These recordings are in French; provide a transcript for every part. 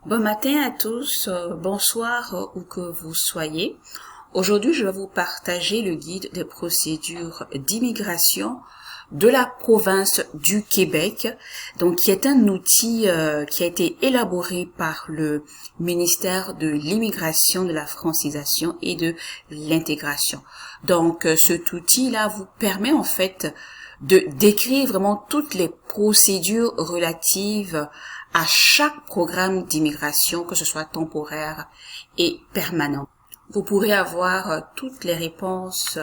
Bon matin à tous, bonsoir où que vous soyez. Aujourd'hui, je vais vous partager le guide des procédures d'immigration de la province du Québec, donc qui est un outil qui a été élaboré par le ministère de l'Immigration, de la Francisation et de l'Intégration. Donc, cet outil-là vous permet en fait de décrire vraiment toutes les procédures relatives à chaque programme d'immigration, que ce soit temporaire et permanent. Vous pourrez avoir toutes les réponses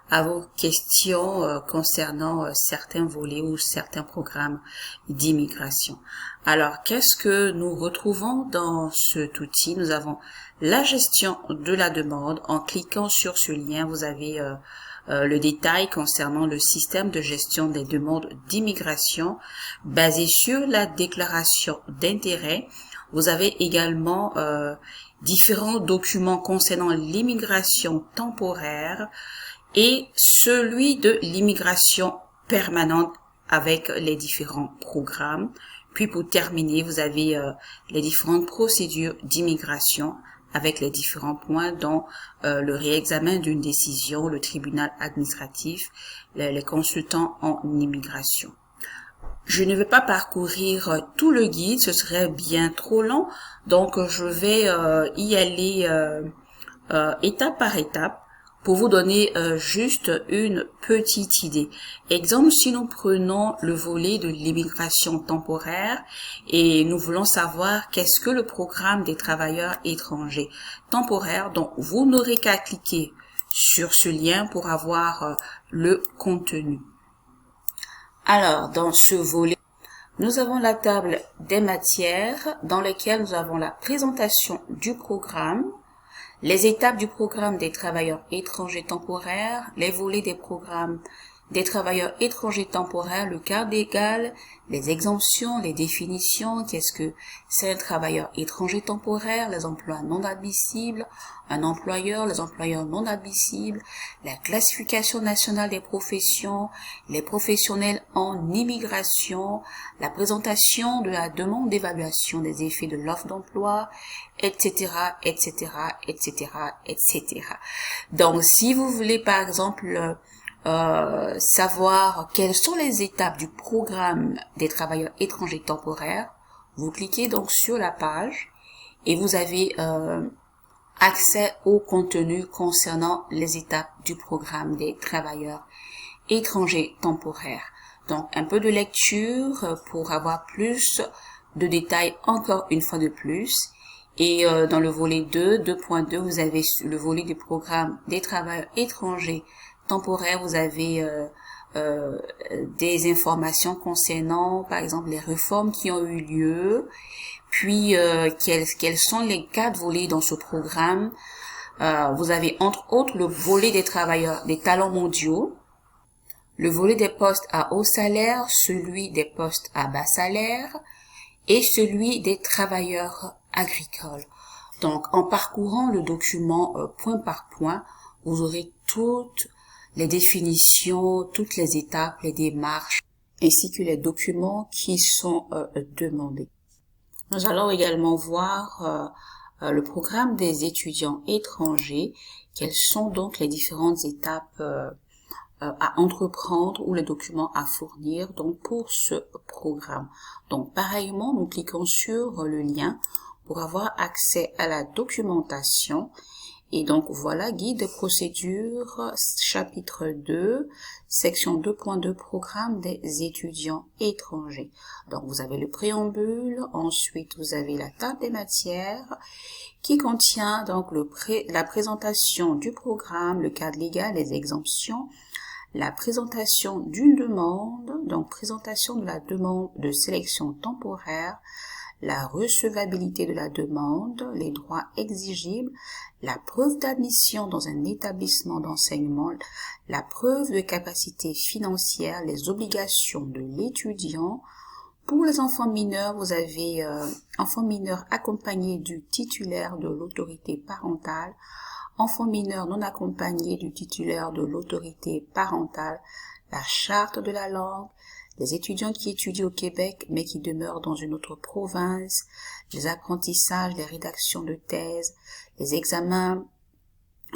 à vos questions concernant certains volets ou certains programmes d'immigration. Alors, qu'est-ce que nous retrouvons dans cet outil? Nous avons la gestion de la demande. En cliquant sur ce lien, vous avez le détail concernant le système de gestion des demandes d'immigration basé sur la déclaration d'intérêt. Vous avez également différents documents concernant l'immigration temporaire et celui de l'immigration permanente avec les différents programmes. Puis pour terminer, vous avez les différentes procédures d'immigration avec les différents points dont le réexamen d'une décision, le tribunal administratif, les consultants en immigration. Je ne vais pas parcourir tout le guide, ce serait bien trop long, donc je vais y aller étape par étape pour vous donner juste une petite idée. Exemple, si nous prenons le volet de l'immigration temporaire et nous voulons savoir qu'est-ce que le programme des travailleurs étrangers temporaires, donc vous n'aurez qu'à cliquer sur ce lien pour avoir le contenu. Alors, dans ce volet, nous avons la table des matières dans lesquelles nous avons la présentation du programme, les étapes du programme des travailleurs étrangers temporaires, les volets des programmes des travailleurs étrangers temporaires, le cadre légal, les exemptions, les définitions, qu'est-ce que c'est un travailleur étranger temporaire, les emplois non admissibles, un employeur, les employeurs non admissibles, la classification nationale des professions, les professionnels en immigration, la présentation de la demande d'évaluation des effets de l'offre d'emploi, etc., etc., etc., etc. Donc, si vous voulez, par exemple, savoir quelles sont les étapes du programme des travailleurs étrangers temporaires, vous cliquez donc sur la page et vous avez accès au contenu concernant les étapes du programme des travailleurs étrangers temporaires. Donc un peu de lecture pour avoir plus de détails encore une fois de plus. Et dans le volet 2, 2.2, vous avez le volet du programme des travailleurs étrangers temporaire, vous avez des informations concernant, par exemple, les réformes qui ont eu lieu, puis quels sont les 4 volets dans ce programme. Vous avez entre autres le volet des travailleurs, des talents mondiaux, le volet des postes à haut salaire, celui des postes à bas salaire et celui des travailleurs agricoles. Donc, en parcourant le document point par point, vous aurez toutes les définitions, toutes les étapes, les démarches, ainsi que les documents qui sont demandés. Nous allons également voir le programme des étudiants étrangers, quelles sont donc les différentes étapes à entreprendre ou les documents à fournir donc pour ce programme. Donc pareillement, nous cliquons sur le lien pour avoir accès à la documentation. Et donc voilà, guide de procédure, chapitre 2, section 2.2, programme des étudiants étrangers. Donc vous avez le préambule, ensuite vous avez la table des matières qui contient donc la présentation du programme, le cadre légal, les exemptions, la présentation d'une demande, donc présentation de la demande de sélection temporaire, la recevabilité de la demande, les droits exigibles, la preuve d'admission dans un établissement d'enseignement, la preuve de capacité financière, les obligations de l'étudiant. Pour les enfants mineurs, vous avez enfants mineurs accompagnés du titulaire de l'autorité parentale, enfants mineurs non accompagnés du titulaire de l'autorité parentale, la charte de la langue, les étudiants qui étudient au Québec mais qui demeurent dans une autre province, les apprentissages, les rédactions de thèse, les examens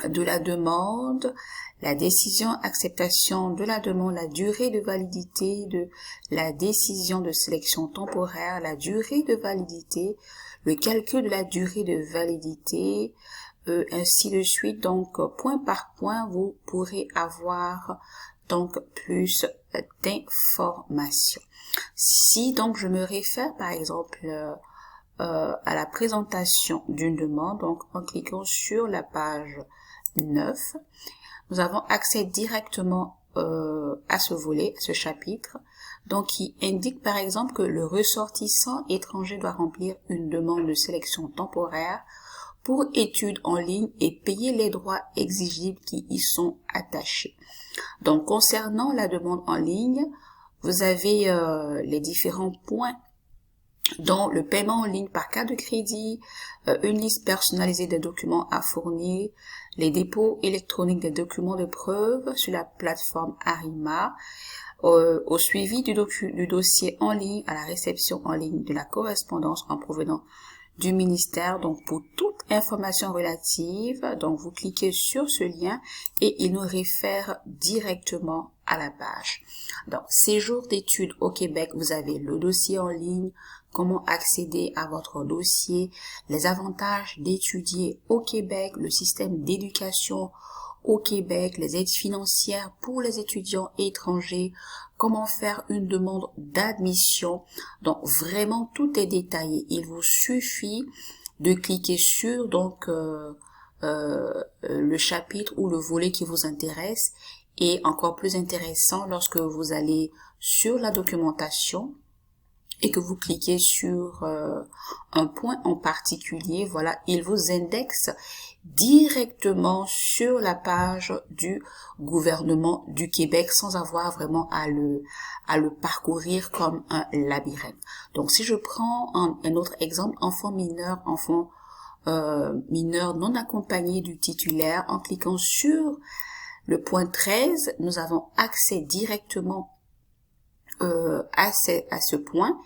de la demande, la décision acceptation de la demande, la durée de validité de la décision de sélection temporaire, la durée de validité, le calcul de la durée de validité, ainsi de suite. Donc, point par point, vous pourrez avoir donc plus d'informations. Si donc je me réfère par exemple à la présentation d'une demande, donc en cliquant sur la page 9, nous avons accès directement à ce volet, à ce chapitre, donc qui indique par exemple que le ressortissant étranger doit remplir une demande de sélection temporaire pour études en ligne et payer les droits exigibles qui y sont attachés. Donc concernant la demande en ligne, vous avez les différents points dont le paiement en ligne par carte de crédit, une liste personnalisée des documents à fournir, les dépôts électroniques des documents de preuve sur la plateforme Arima, au suivi du dossier en ligne, à la réception en ligne de la correspondance en provenance du ministère. Donc pour toute information relative, donc vous cliquez sur ce lien et il nous réfère directement à la page. Donc séjour d'études au Québec, vous avez le dossier en ligne, comment accéder à votre dossier, les avantages d'étudier au Québec, le système d'éducation au Québec, les aides financières pour les étudiants étrangers, comment faire une demande d'admission. Donc vraiment tout est détaillé. Il vous suffit de cliquer sur donc le chapitre ou le volet qui vous intéresse, et encore plus intéressant lorsque vous allez sur la documentation et que vous cliquez sur un point en particulier, voilà, il vous indexe directement sur la page du gouvernement du Québec sans avoir vraiment à le parcourir comme un labyrinthe. Donc si je prends un autre exemple, enfant mineur non accompagné du titulaire, en cliquant sur le point 13, nous avons accès directement à ce point.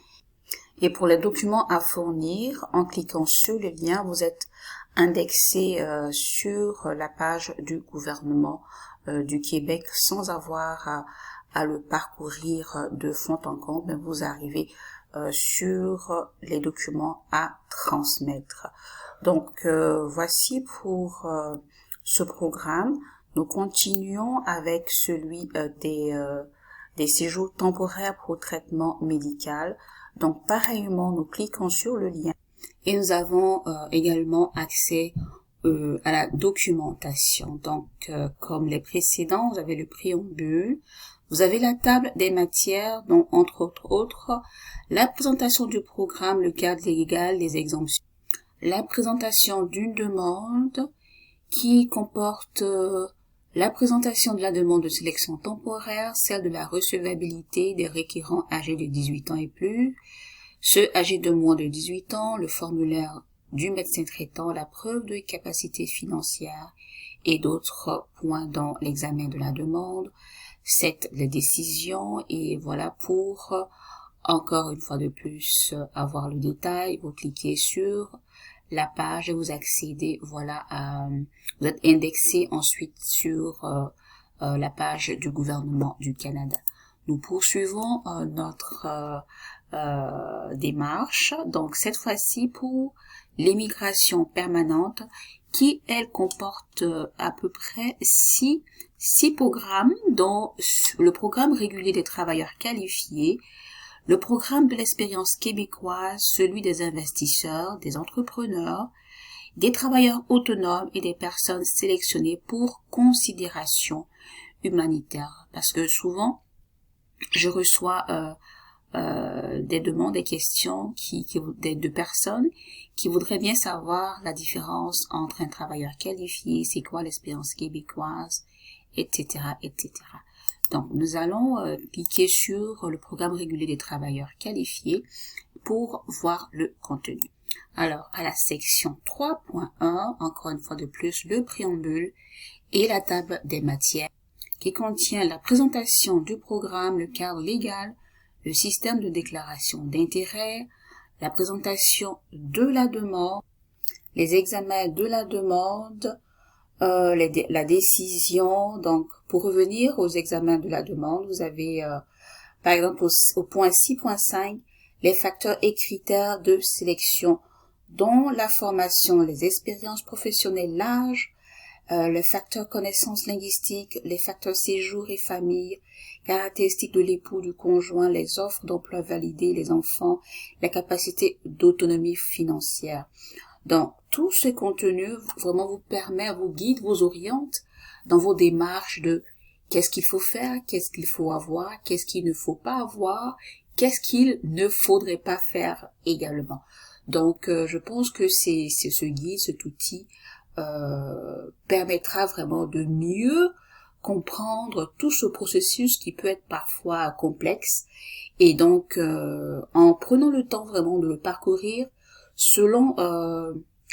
Et pour les documents à fournir, en cliquant sur le lien, vous êtes indexé sur la page du gouvernement du Québec sans avoir à le parcourir de fond en comble, mais vous arrivez sur les documents à transmettre. Donc voici pour ce programme. Nous continuons avec celui des séjours temporaires pour traitement médical. Donc pareillement, nous cliquons sur le lien et nous avons également accès à la documentation. Donc comme les précédents, vous avez le préambule, vous avez la table des matières, dont entre autres la présentation du programme, le cadre légal, les exemptions, la présentation d'une demande qui comporte la présentation de la demande de sélection temporaire, celle de la recevabilité des requérants âgés de 18 ans et plus, ceux âgés de moins de 18 ans, le formulaire du médecin traitant, la preuve de capacité financière et d'autres points dans l'examen de la demande, les décisions. Et voilà, pour encore une fois de plus avoir le détail, vous cliquez sur la page et vous accédez, voilà, vous êtes indexé ensuite sur la page du gouvernement du Canada. Nous poursuivons notre démarche, donc cette fois-ci pour l'immigration permanente, qui elle comporte à peu près six programmes, dont le programme régulier des travailleurs qualifiés, le programme de l'expérience québécoise, celui des investisseurs, des entrepreneurs, des travailleurs autonomes et des personnes sélectionnées pour considération humanitaire. Parce que souvent, je reçois des demandes, des questions de personnes qui voudraient bien savoir la différence entre un travailleur qualifié, c'est quoi l'expérience québécoise, etc., etc. Donc, nous allons cliquer sur le programme régulier des travailleurs qualifiés pour voir le contenu. Alors, à la section 3.1, encore une fois de plus, le préambule et la table des matières qui contient la présentation du programme, le cadre légal, le système de déclaration d'intérêt, la présentation de la demande, les examens de la demande, la décision. Donc, pour revenir aux examens de la demande, vous avez, par exemple, au point 6.5, les facteurs et critères de sélection, dont la formation, les expériences professionnelles, l'âge, le facteur connaissances linguistiques, les facteurs séjour et famille, caractéristiques de l'époux, du conjoint, les offres d'emploi validées, les enfants, la capacité d'autonomie financière. Donc, tout ce contenu vraiment vous permet, vous guide, vous oriente dans vos démarches de qu'est-ce qu'il faut faire, qu'est-ce qu'il faut avoir, qu'est-ce qu'il ne faut pas avoir, qu'est-ce qu'il ne faudrait pas faire également. Donc, je pense que c'est ce guide, cet outil permettra vraiment de mieux comprendre tout ce processus qui peut être parfois complexe. Et donc, en prenant le temps vraiment de le parcourir, selon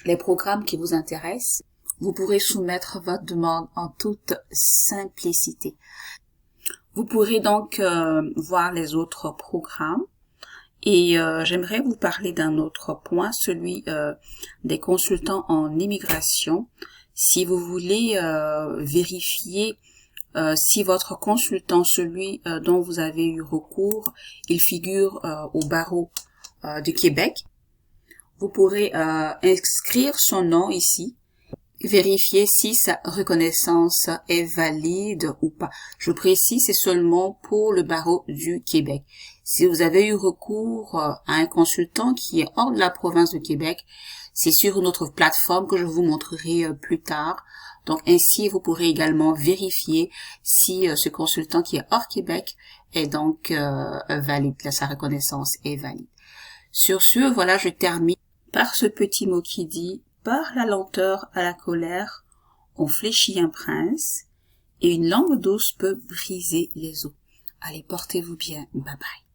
les programmes qui vous intéressent, vous pourrez soumettre votre demande en toute simplicité. Vous pourrez donc voir les autres programmes et j'aimerais vous parler d'un autre point, celui des consultants en immigration. Si vous voulez vérifier si votre consultant, celui dont vous avez eu recours, il figure au barreau du Québec, vous pourrez inscrire son nom ici, vérifier si sa reconnaissance est valide ou pas. Je précise, c'est seulement pour le barreau du Québec. Si vous avez eu recours à un consultant qui est hors de la province de Québec, c'est sur une autre plateforme que je vous montrerai plus tard. Donc ainsi, vous pourrez également vérifier si ce consultant qui est hors Québec est donc valide, sa reconnaissance est valide. Sur ce, voilà, je termine par ce petit mot qui dit « Par la lenteur à la colère, on fléchit un prince, et une langue douce peut briser les os. » Allez, portez-vous bien. Bye bye.